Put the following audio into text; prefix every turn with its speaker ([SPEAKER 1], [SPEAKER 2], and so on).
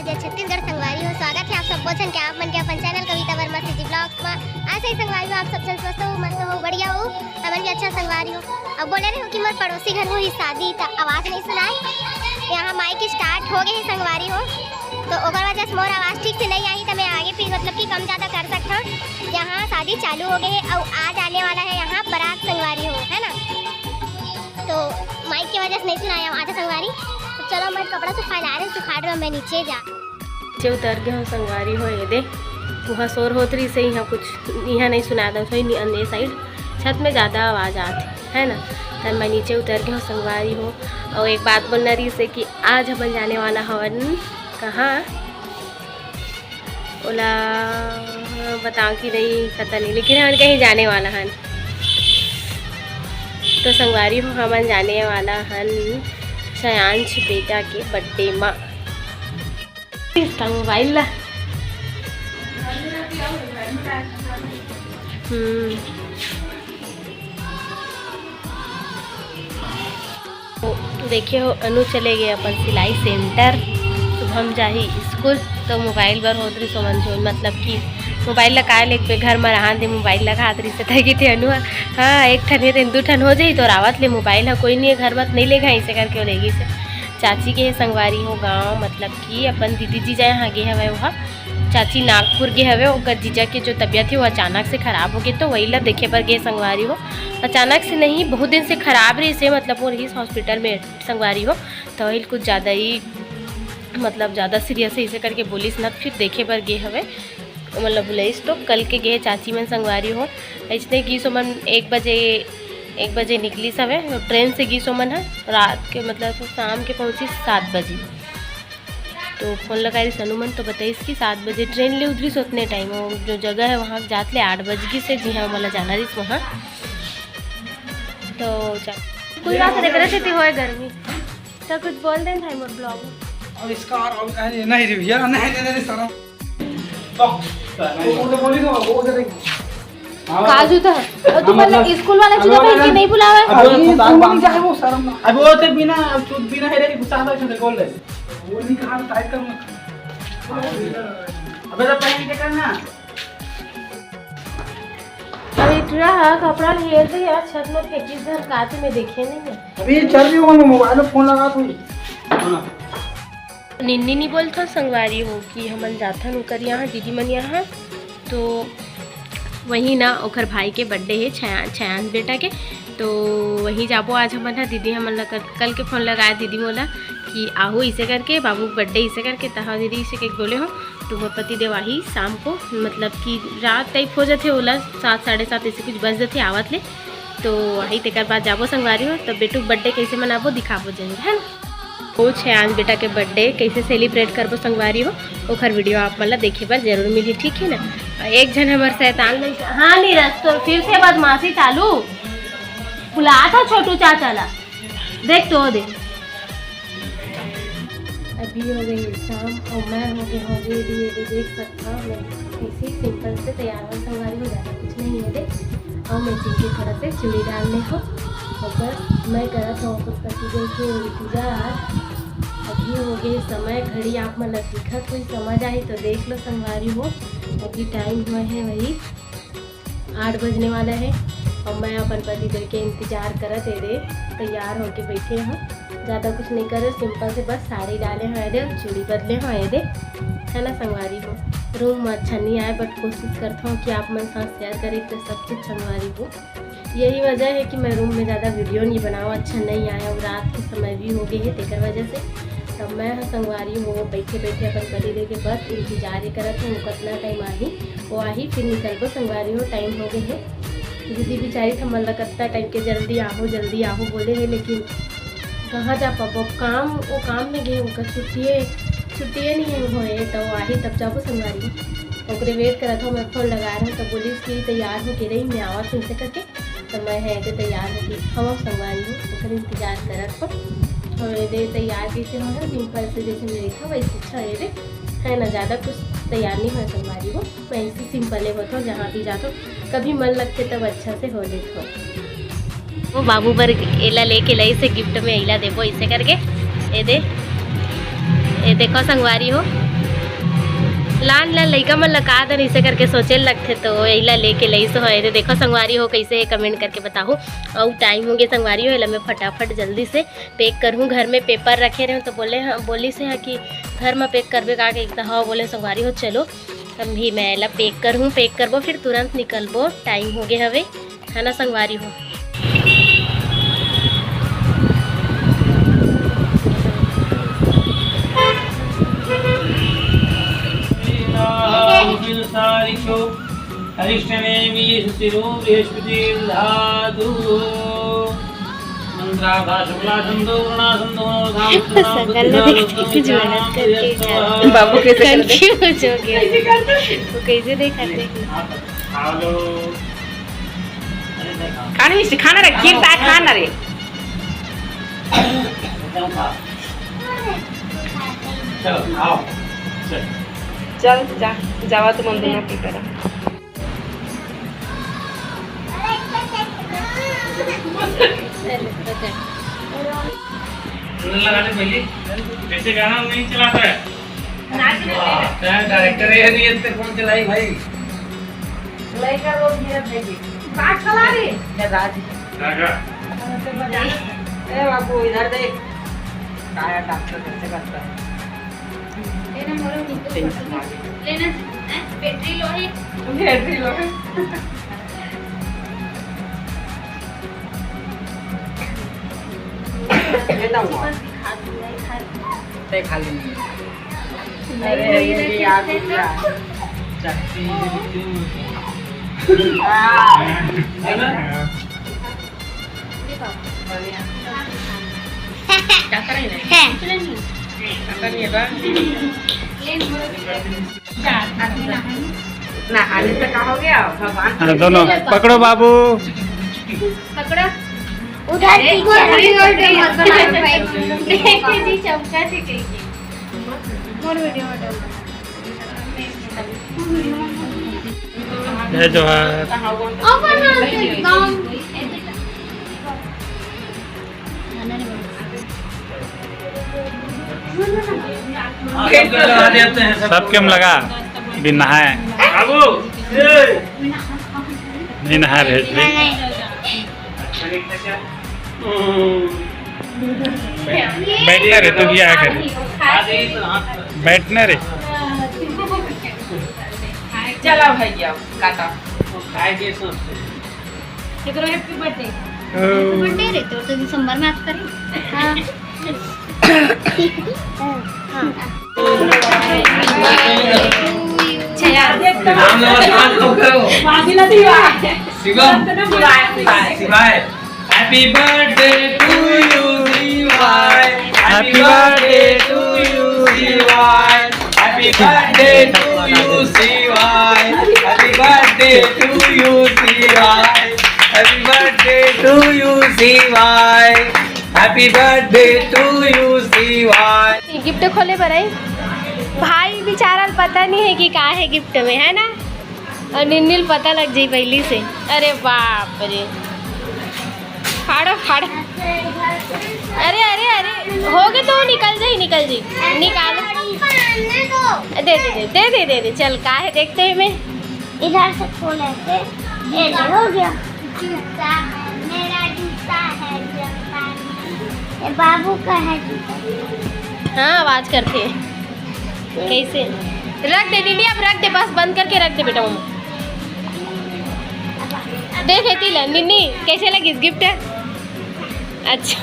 [SPEAKER 1] जय छत्तीसगढ़ संगवारी हो। स्वागत है आप सब बोचन के आप मन के अपन चैनल कविता वर्मा सिटी ब्लॉग्स में। ऐसे ही संगवारी हो, आप सब चल स्वस्थ हो, मस्त हो, बढ़िया हो, अपन भी अच्छा संगवारी हो। अब बोले रहे हो कि मत पड़ोसी घर हुई शादी तो आवाज़ नहीं सुनाई। यहाँ माइक स्टार्ट हो गए है संगवारी हो, तो ओकर वजह से मोर आवाज़ ठीक से नहीं आई तो मैं आगे फिर मतलब कि कम ज़्यादा कर सकता हूँ। यहाँ शादी चालू हो गई है और आज आने वाला है यहाँ बारात संगवारी हो, है ना। तो माइक की वजह से नहीं सुनाया आधा संगवारी। तो चलो मैं कपड़ा सुखा ला रही हूँ, सुखा रहा हूँ मैं नीचे
[SPEAKER 2] उतर गए हो संगवारी हो। ये दे वहाँ शोर होत रही से यहाँ कुछ यहाँ नहीं सुना था, थोड़ी अंदर साइड छत में ज़्यादा आवाज़ आती है ना। तब मैं नीचे उतर गई हूँ संगवारी हो। और एक बात बोलना रही से कि आज हम जाने वाला हवन कहाँ ओला बताओ कि नहीं पता नहीं, लेकिन हम कहीं जाने वाला हन। तो संगवारी हो हम जाने वाला हन शयांश बेटा के बर्थडे में। इसका मोबाइल ला देखिए हो अनु चले गए अपन सिलाई सेंटर। हम जाही स्कूल तो मोबाइल बर होत रही समझो, मतलब कि मोबाइल लगा ले पे घर में रहा दे मोबाइल लगा रही से थी थे अनु। हाँ एक ठन है दो ठन हो जाई तो रावत ले मोबाइल है कोई नहीं घर मत नहीं लेगा ऐसे करके लेगी से। चाची के संगवारी हो गाँव, मतलब कि अपन दीदी जीजा यहाँ गे हवे वहाँ चाची नागपुर गे हवे। और जीजा के जो तबीयत है वो अचानक से ख़राब हो गई तो वही ला देखे पर गे संगवारी हो। अचानक से नहीं बहुत दिन से ख़राब रही से, मतलब वो रही हॉस्पिटल में संगवारी हो। तो वही कुछ ज़्यादा ही मतलब ज़्यादा सीरियस है इसे करके बोलिस न फिर देखे पर गे हवे, मतलब बोलिस तो कल के गे चाची में संगवारी हो। ऐसे गी सोमन 1 बजे निकली सवे ट्रेन से गी सोमन है रात के, मतलब शाम के पहुँची 7 बजे। तो फोन लगा रही सनुमन तो बताइस कि 7 बजे ट्रेन ले उतरी सोतने टाइम हो जो जगह है वहाँ जात ले 8 बजे से। जी हाँ मतलब जाना रही वहाँ। तो कोई बात नहीं करे थे हो गर्मी तो कुछ बोल दें था मोर ब्लॉग
[SPEAKER 3] अब इसका और नहीं रे भैया नहीं सारा तो वो बोली तो वो जरा
[SPEAKER 2] काजू तो है तू मतलब स्कूल वाला चीज पे इनके नहीं बुलावे
[SPEAKER 3] अभी जाए वो शर्म अब वो तो बिना चूत बिना है रे गुस्सा आता है बोल रहे वो नहीं कहां टाइट कर अबे तो पहन के करना
[SPEAKER 2] अरे रहा कपड़ा हेर दे यार छत में फेंकी इधर काते में देखे नहीं है।
[SPEAKER 3] अभी चल रही हूं मोबाइल में फोन लगा तू ना
[SPEAKER 2] निन्नी नहीं बोलता संगवारी हो कि हमन जाथन ओकर यहाँ दीदी मन यहाँ। तो वहीं ना ओकर भाई के बर्थडे है छयांश बेटा के, तो वहीं जाबो आज हमन है। दीदी हमन कल के फोन लगाया दीदी बोला कि आओ इसे करके बाबू बर्थडे इसे करके तहा दीदी इसे कहीं बोले हो। तो वो पति देव वही शाम को मतलब कि रात टाइप हो जाते ओला 7 साढ़े 7 ऐसे कुछ बज जाते आवत ले। तो वही तेकर बाद जाबो संगवारी हो। तब बेटू बर्थडे कैसे मनाबो दिखाबो जरूर है ना। वो छयांश बेटा के बर्थडे कैसे सेलिब्रेट करबो संगवारी हो ओखर वीडियो आप मतलब देखे पर जरूर मिली, ठीक है ना। एक जन हमारे शैतान नहीं हाँ नीरज तो फिर से बदमाशी चालू बुला था छोटू चाचा ला देख तो दे। अभी हो गई शाम और मैं हो गई देख सकता हूँ मैं ऐसे सिंपल से तैयार हो संगवारी हो जाता कुछ नहीं है दे। और मैं चीज़ की थोड़ा से चुड़ी डालने को और बस मैं करत हूँ कुछ पति के इंतजार। अभी हो गए समय घड़ी आप मतलब दिखत कोई समझ आई तो देख लो संगवारी हो। अभी टाइम हुआ है वही 8 बजने वाला है और मैं अपन पति देव के इंतजार करत है रे तैयार होके बैठे हैं। ज़्यादा कुछ नहीं करे सिंपल से बस साड़ी डाले हैं दे चूड़ी बदले हैं दे है ना संगवारी हो। रूम में अच्छा नहीं आए बट कोशिश करता हूँ कि आप मेरे साथ शेयर करें तो सब कुछ संगवारी हो। यही वजह है कि मैं रूम में ज़्यादा वीडियो नहीं बनाऊँ, अच्छा नहीं आया और रात के समय भी हो गई है तेकर वजह से। तब मैं संगवारी हो बैठे बैठे अपन पति दे के बस इंतजार ही करत हूँ कितना टाइम आही वो आही फिर निकलबो संगवारी हो। टाइम हो गए है दीदी बेचारी था मन लगता टाइम के जल्दी आओ बोले है, लेकिन कहाँ जा पाबो काम में गए उनका छुट्टिए नहीं होए तो आही तब जाबो संगवारी ओकरे वेट करत हूँ। मैं फोन लगा रहा हूँ तो बोली कि तैयार हो के रही मैं आवा फिर से करके। तो मैं है कि तैयार हो कि हम संगवारी हूँ ओकर इंतजार करत हो। और ये तैयार कैसे हो ना सिंपल से जैसे मैं देखा वैसे अच्छा है ना। ज़्यादा कुछ तैयार नहीं हो संगवारी हो, मैं ऐसे सिंपल ही होता हूँ जहाँ भी जाता हूँ। कभी मन लगते तब अच्छा से हो लेते हो। वो बाबू पर एला लेके लाई से गिफ्ट में एला देवो इसे करके ये देखो संगवारी हो लान ला लइका मन लगा दन इसे करके सोचे लगथे तो एला लेके लई सो है। तो देखो संगवारी हो कैसे है कमेंट करके बताओ। और टाइम हो गया संगवारी हो, मैं फटाफट जल्दी से पैक करूँ। घर में पेपर रखे रहे तो बोली से है कि घर में पैक करबे का के हाँ बोले संगवारी हो चलो हम भी मैं ला पैक करूँ। पैक करबो फिर तुरंत निकलबो, टाइम हो गया हवे है ना संगवारी हो।
[SPEAKER 4] बाबू कैसे
[SPEAKER 2] कंफ्यूज हो गया वो कैसे देखा थे।
[SPEAKER 4] खाने में खाना रे खीर ता खाना रे
[SPEAKER 3] चलो आओ
[SPEAKER 4] चल जा जावा तुम दोनों की तरह।
[SPEAKER 3] लगाने पहले कैसे गाना नहीं चलाता है डायरेक्टर है नहीं इतने कौन चलाई भाई
[SPEAKER 4] लेकर वो धीरे भेजी काट चला रे ये राज
[SPEAKER 3] राजा
[SPEAKER 4] ए बाबू इधर देख काया डॉक्टर कैसे करता है
[SPEAKER 1] लेना बैटरी लोहे
[SPEAKER 4] बैटरी लोगे ये ना हुआ ते खाली अरे ये आ गया
[SPEAKER 3] चक्की
[SPEAKER 4] है ना क्या करेंगे करनी है ना आने से कहा हो गया भगवान
[SPEAKER 3] दोनों पकड़ो बाबू
[SPEAKER 1] पकड़ो उधर देखिए जी चमका से कहीं मोर वीडियो
[SPEAKER 3] जय जोहार सब क्यों लगा भी नहाए बाबू नहीं नहा रहे बैठना रे तू क्या करे बैठना रे
[SPEAKER 4] चला भैया काटा
[SPEAKER 1] हैप्पी बर्थडे रे तो दिसंबर में आप करें हाँ
[SPEAKER 3] Happy birthday to you, Diwai. Happy birthday to you, Diwai. Happy birthday to you, Diwai. Happy birthday to you, Diwai. Happy birthday to you, Diwai. Happy birthday to you, Diwai.
[SPEAKER 2] Gift खोले बराई भाई बेचारा पता नहीं है कि का है गिफ्ट में है ना। और निन्निल पता लग जाई पहली से। अरे बाप रे फाड़ो फाड़ो अरे अरे अरे हो गए तो निकल जाई निकालो दे दे दे दे दे दे दे चल का है देखते हैं मैं
[SPEAKER 1] इधर से खोले से ये हो गया जूता मेरा जूता है जूता ये बाबू का है जूता।
[SPEAKER 2] हाँ आवाज करते कैसे रख दे दीदी अब रख दे बस बंद करके रख दे बेटा मम्मा देख ला निन्नी कैसे लगी गिफ्ट अच्छा